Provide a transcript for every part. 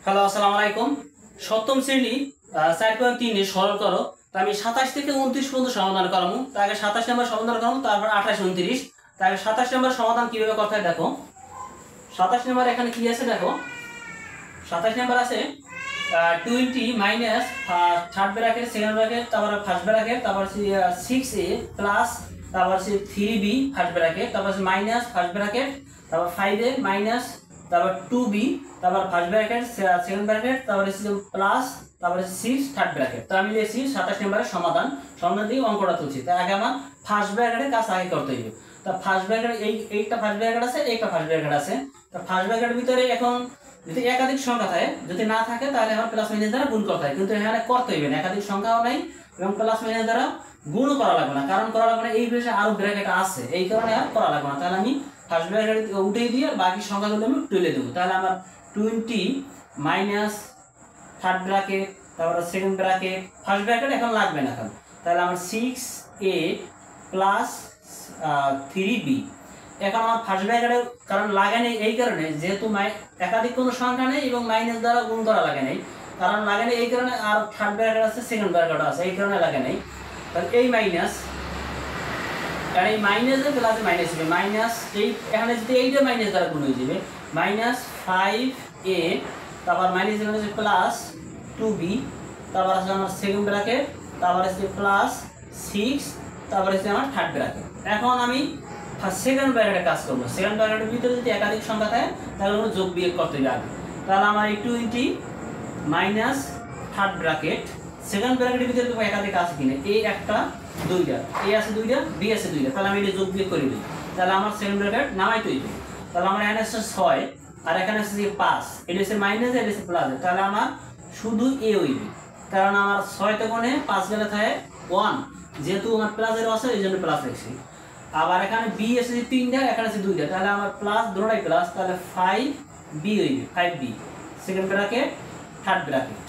Hello, আসসালামু আলাইকুম। সপ্তম শ্রেণী 4.3 সরল করো। তো আমি 27 থেকে 29 পর্যন্ত সমাধান করবো। তার আগে 27 নম্বর সমাধান করবো, তারপর 28 29। তার আগে 27 নম্বর সমাধান কিভাবে করতে হয় দেখো। 27 নম্বর এখানে কি আছে দেখো। 27 নম্বর আছে 20 minus third bracket, second bracket, তারপর ফার্স্ট ব্র্যাকেট, তারপর 6a প্লাস তারপর 3b ফার্স্ট ব্র্যাকেট, তারপর মাইনাস ফার্স্ট ব্র্যাকেট, তারপর 5a মাইনাস, তারপর 2b, তারপর ফার্স্ট ব্র্যাকেট, সেকেন্ড ব্র্যাকেট, তারপর প্লাস, তারপর 6 থার্ড ব্র্যাকেট। তো আমি লিখছি 27 নম্বরের সমাধান দিয়ে অঙ্কটা তুলছি। তাই আগে আমার ফার্স্ট ব্র্যাকেটের কাজ আগে করতে হবে। তো ফার্স্ট ব্র্যাকেট এইটা ফার্স্ট ব্র্যাকেট আছে, এইটা ফার্স্ট ব্র্যাকেট আছে। তো ফার্স্ট ব্র্যাকেটের ভিতরে এখন যদি একাধিক সংখ্যা থাকে, যদি না থাকে তাহলে আমার প্লাস মাইনাস দ্বারা গুণ করতে হয়, কিন্তু এখানে করতে হইবে না, একাধিক সংখ্যাও নাই এবং প্লাস মাইনাস দ্বারা গুণও করা লাগবে না, কারণ করা লাগবে না এই বিষয়ে আরো ব্র্যাকেট আছে, এই কারণে আর করা লাগবে না। তাহলে আমি ফার্স্ট ব্র্যাকেট উঠিয়ে দিয়ে বাকি সংখ্যাগুলো আমি তুলে দেবো। তাহলে আমার 20 মাইনাস থার্ড ব্র্যাকেট, তারপরে সেকেন্ড ব্র্যাকেট, ফার্স্ট ব্র্যাকেট এখন লাগবে না এখন। তাহলে আমার 6a প্লাস 3b। এখন আমার ফার্স্ট ব্র্যাকেটের কারণ লাগে নেই এই কারণে, যেহেতু একাধিক কোনো সংখ্যা নেই এবং মাইনাস দ্বারা গুণ করা লাগে নেই, কারণ লাগে নেই এই কারণে। আর থার্ড ব্র্যাকেট আছে, সেকেন্ড ব্র্যাকেট আছে, এই কারণে লাগে নেই। তাহলে এই মাইনাস, কারণ এই মাইনাসে প্লাসে মাইনাস হবে, মাইনাস এই এখানে যদি এইটা মাইনাস দ্বারা গুণ হয়ে যাবে, মাইনাস 5a, তারপর মাইনাস হচ্ছে প্লাস 2b, তারপর আছে আমার সেকেন্ড ব্র্যাকেট, তারপর আছে প্লাস 6, তারপর আছে আমার থার্ড ব্র্যাকেট। এখন আমি সেকেন্ড ব্র্যাকেটে কাজ করবো। সেকেন্ড ব্র্যাকেটের ভিতরে যদি একাধিক সংখ্যা থাকে তাহলে ওগুলো যোগ বিয়োগ করতে হবে আগে। তাহলে আমার এই 20 মাইনাস থার্ড ব্র্যাকেট, সেকেন্ড ব্র্যাকেটের ভিতরে একাধিক আছে কিনা, এ একটা দুইটা, এ আছে দুইটা, বি আছে দুইটা, তাহলে আমি এটা যোগ বিয়োগ করে দিই। তাহলে আমার সেকেন্ড ব্র্যাকেট নামাই তৈরি। তাহলে আমার এখানে আছে 6 আর এখানে আছে 5, এটা হচ্ছে মাইনাস, এটা হচ্ছে প্লাস। তাহলে আমার শুধু এ হইবে, কারণ আমার 6 তে কোণে 5 গেলে থাকে 1, যেহেতু আমার প্লাসের আছে এই জন্য প্লাস লিখছি। আবার এখানে বি আছে 3টা, এখানে আছে 2টা, তাহলে আমার প্লাস দুটোটাই প্লাস, তাহলে 5b হইবে, 5b second bracket third bracket,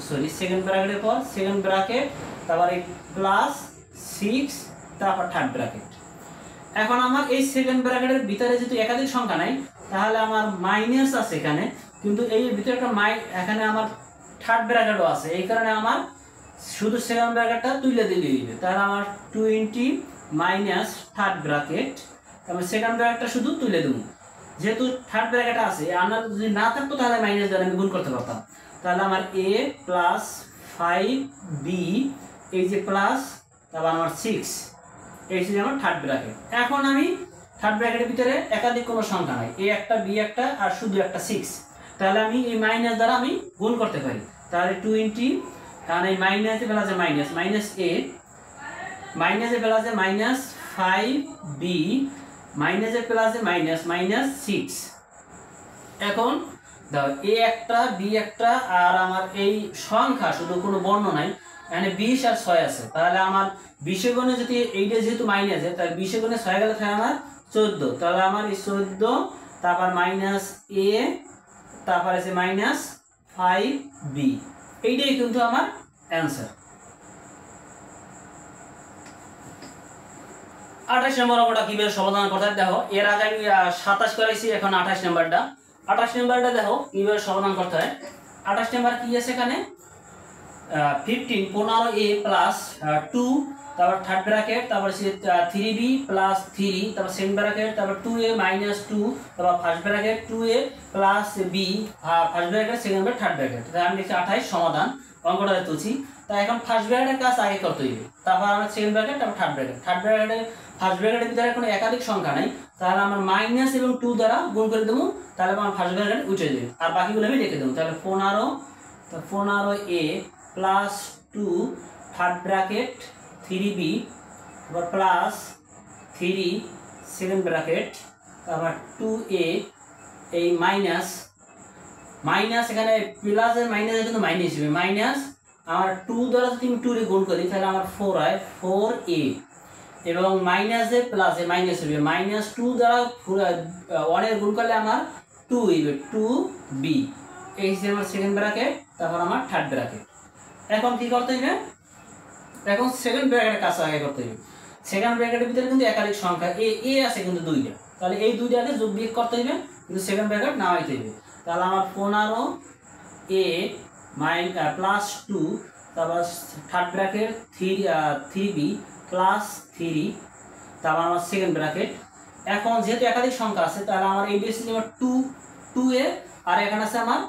sorry second ব্র্যাকেটের পর সেকেন্ড ব্র্যাকেট, তারপর এই প্লাস 6, তারপর থার্ড ব্র্যাকেট। এখন আমার এই সেকেন্ড ব্র্যাকেটের ভিতরে যেহেতু একাধিক সংখ্যা নাই, তাহলে আমার মাইনাস আছে এখানে, কিন্তু এই ভিতরে একটা এখানে আমার থার্ড ব্র্যাকেটও আছে, এই কারণে আমার শুধু সেকেন্ড ব্র্যাকেটটা তুলে দিলে হইবে। তাহলে আমার 20 মাইনাস থার্ড ব্র্যাকেট, আমি সেকেন্ড ব্র্যাকেটটা শুধু তুলে দেবো, যেহেতু থার্ড ব্র্যাকেট আছে। আমার যদি না থাকতো তাহলে মাইনাস দ্বারা আমি গুণ করতে পারতাম। তাহলে আমার a প্লাস 5b, এই যে প্লাস, তারপর আমার 6, এই যে আমার থার্ড ব্র্যাকেট। এখন আমি থার্ড ব্র্যাকেটের ভিতরে একাধিক কোনো সংখ্যা নাই, a একটা, b একটা, আর শুধু একটা 6, তাহলে আমি এই মাইনাস দ্বারা আমি গুণ করতে পারি। তাহলে 20, কারণ এই মাইনাসে প্লাসে মাইনাস, মাইনাস a, মাইনাসে প্লাসে মাইনাস 5b, মাইনাসে প্লাসে মাইনাস, মাইনাস 6। এখন দাও এ একটা, বি একটা, আর আমার এই সংখ্যা শুধু কোনো বর্ণ নাই, এখানে 20 আর 6 আছে। তাহলে আমার 20 গুণে যদি এইটা যেহেতু মাইনাসে, তাহলে 20 গুণে 6 গেলে থাকে আমার 14, তাহলে আমার এই 14, তারপর মাইনাস a, তারপর আছে মাইনাস 5b, এইটাই কিন্তু আমার অ্যান্সার। 28 নম্বর অঙ্কটা কিভাবে সমাধান করতে হয় দেখো। এর আগে আমি 27 করেছি, এখন 28 নম্বরটা। 28 নম্বরটা দেখো কিভাবে সমাধান করতে হয়। 28 নম্বর কি আছে এখানে, 15a প্লাস 2, তারপর থার্ড ব্র্যাকেট, তারপর 3b প্লাস 3, তারপর সেকেন্ড ব্র্যাকেট, তারপর 2a মাইনাস 2, তারপর first bracket 2a plus b, first bracket, second bracket, third bracket. তাহলে আমি লিখছি 28 সমাধান, অঙ্কটা তুলছি। তাই এখন ফার্স্ট ব্র্যাকেটের কাজ আগে করতে হবে, তারপর আমার সেকেন্ড ব্র্যাকেট, তারপর থার্ড ব্র্যাকেট। থার্ড ব্র্যাকেটে ফার্স্ট ব্র্যাকেটের ভিতরে কোনো একাধিক সংখ্যা নাই, তাহলে আমার মাইনাস এবং 2 দ্বারা গুণ করে দেবো, তাহলে আমার ফার্স্ট ব্র্যাকেট উঠে যাবে, আর বাকিগুলো আমি লিখে দেবো। তাহলে 15a plus 2 third bracket 3b, তারপর প্লাস 3 সেকেন্ড ব্র্যাকেট, তারপর 2a, এই মাইনাস, মাইনাস এখানে প্লাসের মাইনাসে কিন্তু মাইনাস হবে, মাইনাস আমার 2 দ্বারা যদি আমি 2 রে গুণ করি তাহলে আমার 4 হয়, 4a, এবং মাইনাসে প্লাসে মাইনাস হবে, মাইনাস 2 দ্বারা 1 এর গুণ করলে আমার 2 হইবে, 2b, এই হচ্ছে আমার সেকেন্ড ব্র্যাকেট, তারপর আমার থার্ড ব্র্যাকেট। এখন কি করতে হবে, এখন সেকেন্ড ব্র্যাকেটের কাজ আগে করতে হবে। সেকেন্ড ব্র্যাকেটের ভিতরে কিন্তু একাধিক সংখ্যা এ আছে কিন্তু 2টা, তাহলে এই 2টাকে যোগ বিয়োগ করতে হবে, কিন্তু সেকেন্ড ব্র্যাকেট নামাইতে হবে। তাহলে আমার 15 এ প্লাস 2 তারপর থার্ড ব্র্যাকেট 3b প্লাস 3 তারপর আমার সেকেন্ড ব্র্যাকেট। এখন যেহেতু একাধিক সংখ্যা আছে তাহলে আমার এই বেসিস আমার 2a আর এখানে আছে আমার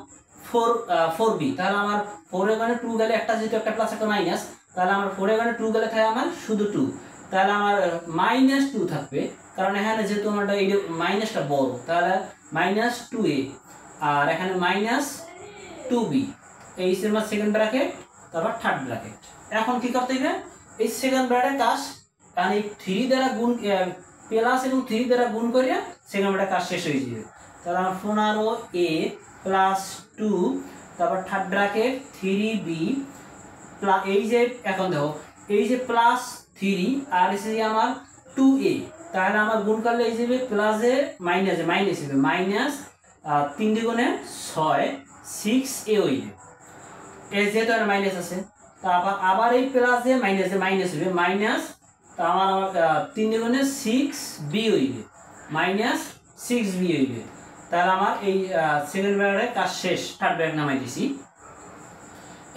4b। তাহলে আমার 4 এর মানে 2 গেলে একটা যেহেতু একটা প্লাস একটা মাইনাস, তাহলে আমার 4 এর মানে 2 গেলে থাকে আমার শুধু 2। তাহলে আমার -2 থাকবে, কারণ এখানে যেহেতু আমার এই মাইনাসটা বড়, তাহলে -2a আর এখানে -2b। এই আমার সেকেন্ড ব্র্যাকেট তারপর থার্ড ব্র্যাকেট। এখন কি করতে হবে, এই সেকেন্ড ব্র্যাকেটের কাজ কারণ এই 3 দ্বারা গুণ প্লাস এবং 3 দ্বারা গুণ করিয়া সেকেন্ড ব্র্যাকেটের কাজ শেষ হয়ে যাবে। তাহলে আমার 15a প্লাস 2 তারপর থার্ড ব্র্যাকেট 3b প্লাস এই যে এখন দেখো এই যে প্লাস 3 আর এসে আমার 2a, তাহলে আমার গুণ করলে এই যাবে প্লাসে মাইনাসে মাইনাস হবে মাইনাস 3 দ্বিগুণে 6 6a হইবে। এই যেহেতু আর মাইনাস আছে তারপর আবার এই প্লাসে মাইনাসে মাইনাস হবে মাইনাস, তা আমার 3 দ্বিগুণে 6b হইবে মাইনাস 6b হইবে। তাহলে আমার এই সেকেন্ড ব্র্যাকেটের কাজ শেষ, থার্ড ব্র্যাকেট নামাই দিছি।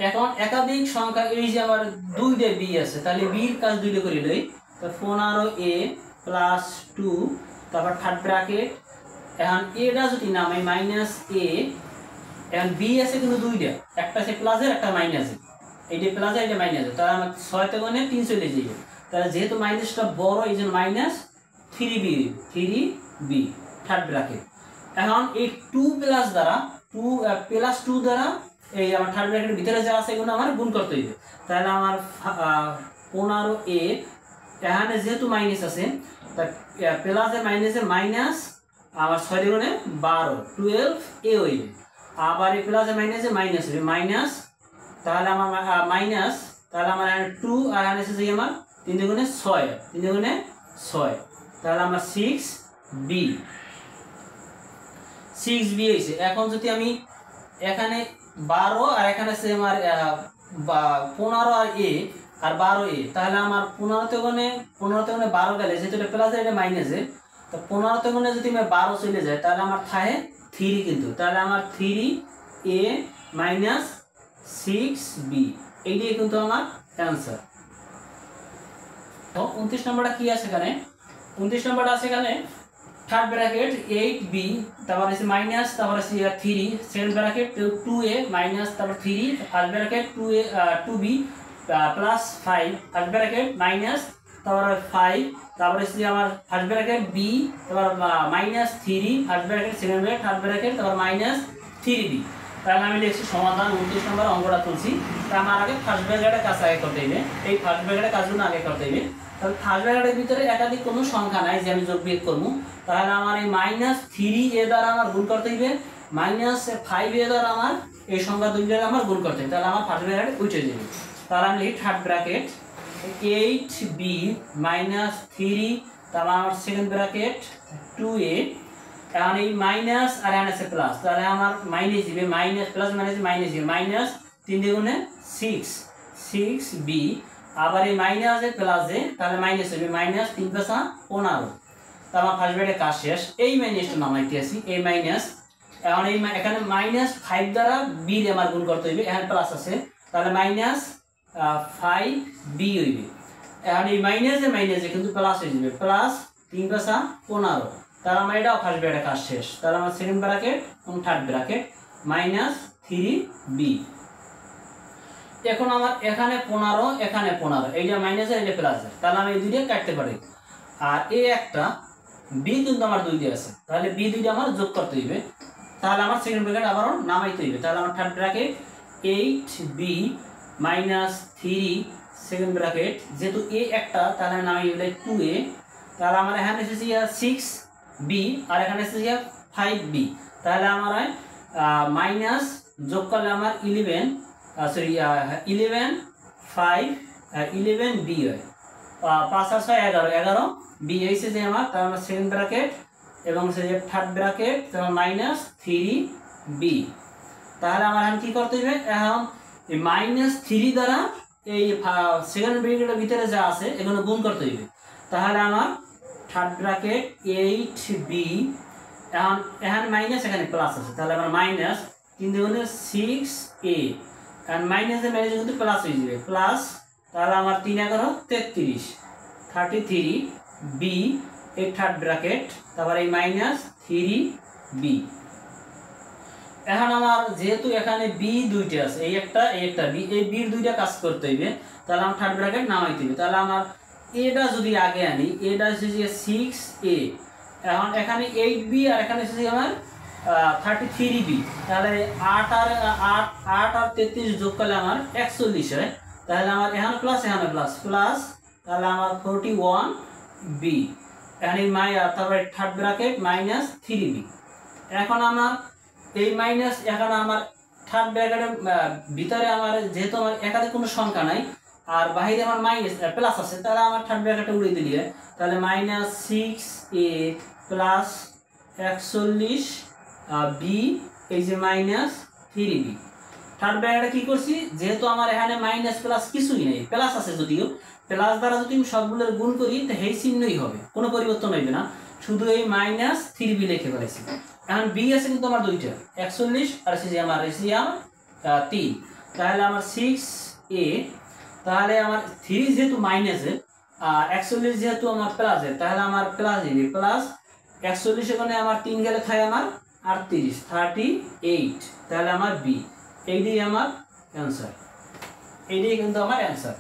এখন একাধিক সংখ্যা এই যে আমার 2টা b আছে, তাহলে b এর কাজ 2টা করে লই। তো 15a প্লাস 2 তারপর থার্ড ব্র্যাকেট, এখন এটা যদি নামাই -a, এখন b আছে কিন্তু 2টা, একটা আছে প্লাসের একটা মাইনাসের, এইটা প্লাসের এটা মাইনাসের, তাহলে আমার 6 তে গুণে 3 চলে যাবে। তাহলে যেহেতু মাইনাসটা বড় এই জন্য -3b থার্ড ব্র্যাকেট। এখন এই 2 প্লাস দ্বারা 2 দ্বারা এই আমার থার্ড ব্র্যাকেটের ভিতরে যা আছে এগুলো আমার গুণ করতে হবে। তাহলে আমার 15a এখানে যেহেতু মাইনাস আছে তা প্লাসের মাইনাসের মাইনাস আমার 6 দ্বিগুণে 12 12a হইবে। আবার এই প্লাসের মাইনাসে মাইনাস হবে মাইনাস, তাহলে আমার মাইনাস, তাহলে আমার 2 আর এখানে এসেছে আমার 3 দ্বিগুণে 6 3 দ্বিগুণে 6, তাহলে আমার 6b হয়েছে। এখন যদি আমি এখানে 12 আর এখানে আছে আমার 15 আর a আর 12a, তাহলে আমার 15 তে গুণে 12 গেলে যেহেতু এটা প্লাসের এটা মাইনাসের, তো 15 তে গুণে যদি আমি 12 চলে যায় তাহলে আমার থাকে 3 কিন্তু, তাহলে আমার 3a মাইনাস 6b এইটাই কিন্তু আমার অ্যান্সার। তো 29 নম্বরটা কি আছে এখানে, 29 নম্বরটা আছে এখানে থার্ড ব্র্যাকেট 8b তারপর আছে মাইনাস তারপর আছে 3 সেকেন্ড ব্র্যাকেট 2a মাইনাস তারপর 3 first bracket 2b plus 5 first bracket minus তারপর 5 তারপর আছে আমার ফার্স্ট ব্র্যাকেট b তারপর minus 3 first bracket second bracket third bracket তারপর মাইনাস 3b। তাহলে আমি লিখছি সমাধান 29 নম্বর অঙ্কটা তুলছি। তা আমার আগে ফার্স্ট ব্র্যাকেটের কাজ আগে করতে হবে, এই ফার্স্ট ব্র্যাকেটের কাজগুলো আগে করতে হবে। তাহলে ফার্স্ট ব্র্যাকেটের ভিতরে একাধিক কোনো সংখ্যা নাই যে আমি যোগ বিয়োগ করবো, তাহলে আমার এই -3a দ্বারা আমার গুণ করতে হবে -5a দ্বারা আমার এই সংখ্যা দুইটার আমার গুণ করতে হবে, তাহলে আমার ফার্স্ট ব্র্যাকেট উঠে যাবে। তাহলে আমি লিখি থার্ড ব্র্যাকেট 8b -3 তারপর আমার সেকেন্ড ব্র্যাকেট 2a, এখন এই মাইনাস আর এখানে আছে প্লাস, তাহলে আমার মাইনাস দিবে মাইনাস প্লাস মাইনাস মাইনাস দিবে মাইনাস 3 দ্বিগুণে 6b, আবার এই মাইনাস এ প্লাস এ তাহলে মাইনাস হবে মাইনাস 3 + 15। তাহলে আমার ফার্স্ট ব্র্যাকেটের কাজ শেষ। এই মাইনাসটা নামাইতে আসি, এই মাইনাস, এখন এই এখানে -5 দ্বারা b এর আমার গুণ করতে হবে, এখানে প্লাস আছে তাহলে -5b হইবে। এখন এই মাইনাসে কিন্তু প্লাস হয়ে যাবে প্লাস 3 + 15, তাহলে আমার এটাও ফার্স্ট ব্র্যাকেটের কাজ শেষ। তাহলে আমার সেকেন্ড ব্র্যাকেট এবং থার্ড ব্র্যাকেট -3b। এখন আমার এখানে 15 এখানে 15, এইটা মাইনাস আর এইটা প্লাস, তাহলে আমি এই দুইটা কাটতে পারি। আর এই একটা b কিন্তু আমার দুইটা আছে, তাহলে b দুইটা আমার যোগ করতে হইবে, তাহলে আমার সেকেন্ড ব্র্যাকেট আবারও নামাইতে হইবে। তাহলে আমার third bracket 8b -3 second bracket, যেহেতু a একটা তাহলে আমি নামাই হইলে 2a, তাহলে আমার এখানে এসেছে 6b আর এখানে এসেছে 5b, তাহলে আমার মাইনাস যোগ করলে আমার 11 5 11b হয়, 5 আর 6 11 b হয়েছে যে আমার, তাহলে আমার সেকেন্ড ব্র্যাকেট এবং থার্ড ব্র্যাকেট তাহলে -3b। তাহলে আমার এখন কি করতে হবে, এখন এই -3 দ্বারা এই সেকেন্ড ব্র্যাকেটের ভিতরে যা আছে এগুলো গুণ করতে হবে। তাহলে আমার থার্ড ব্র্যাকেট 8b, এখন এখানে মাইনাস এখানে প্লাস আছে, তাহলে আমার 3 দুগুণে 6a আর মাইনাসে মাইনাসে কিন্তু প্লাস হয়ে যাবে প্লাস, তাহলে আমার 3 11 33 33b এই থার্ড ব্র্যাকেট, তারপর এই মাইনাস 3b। এখন আমার যেহেতু এখানে বি দুইটা আছে, এই একটা বি, এই বির দুইটা কাজ করতে হইবে, তাহলে আমার থার্ড ব্র্যাকেট নামাইতে হবে। তাহলে আমার এটা যদি আগে আনি, এটা হচ্ছে যে 6a, এখন এখানে 8b আর এখানে হচ্ছে আমার 33b, তাহলে 8 আর 33 যোগ করলে আমার 41 হয়। তাহলে আমার এখানে প্লাস এখানে প্লাস প্লাস, তাহলে আমার 41b, এখানে তারপরে থার্ড ব্র্যাকেট মাইনাস 3b। এখন আমার এই মাইনাস, এখন আমার থার্ড ব্র্যাকেটের ভিতরে আমার যেহেতু আমার একাধিক কোনো সংখ্যা নাই আর বাইরে আমার মাইনাস প্লাস আছে, তাহলে আমার থার্ড ব্র্যাকেটটা উড়িয়ে দিলে, তাহলে মাইনাস 6a প্লাস 41b এই যে মাইনাস 3b। থার্ড ব্র্যাকেটে কি করছি, যেহেতু আমার এখানে মাইনাস প্লাস কিছুই নেই, প্লাস আছে যদিও, প্লাস দ্বারা যদি আমি সবগুলোর গুণ করি তো এই চিহ্নই হবে, কোনো পরিবর্তন হইবে না, শুধু এই মাইনাস 3b লিখে ফেলেছি। এখন বি আছে কিন্তু আমার দুইটা, 41 আর আছে আমার 3, তাহলে আমার 6a, তাহলে আমার 3 যেহেতু মাইনাসের আর 41 যেহেতু আমার প্লাসের, তাহলে আমার প্লাস দিবি প্লাস 41 এখানে আমার 3 গেলে থাকে আমার 38, তাহলে আমার বি, এইটাই আমার অ্যান্সার, এইটাই কিন্তু আমার অ্যান্সার।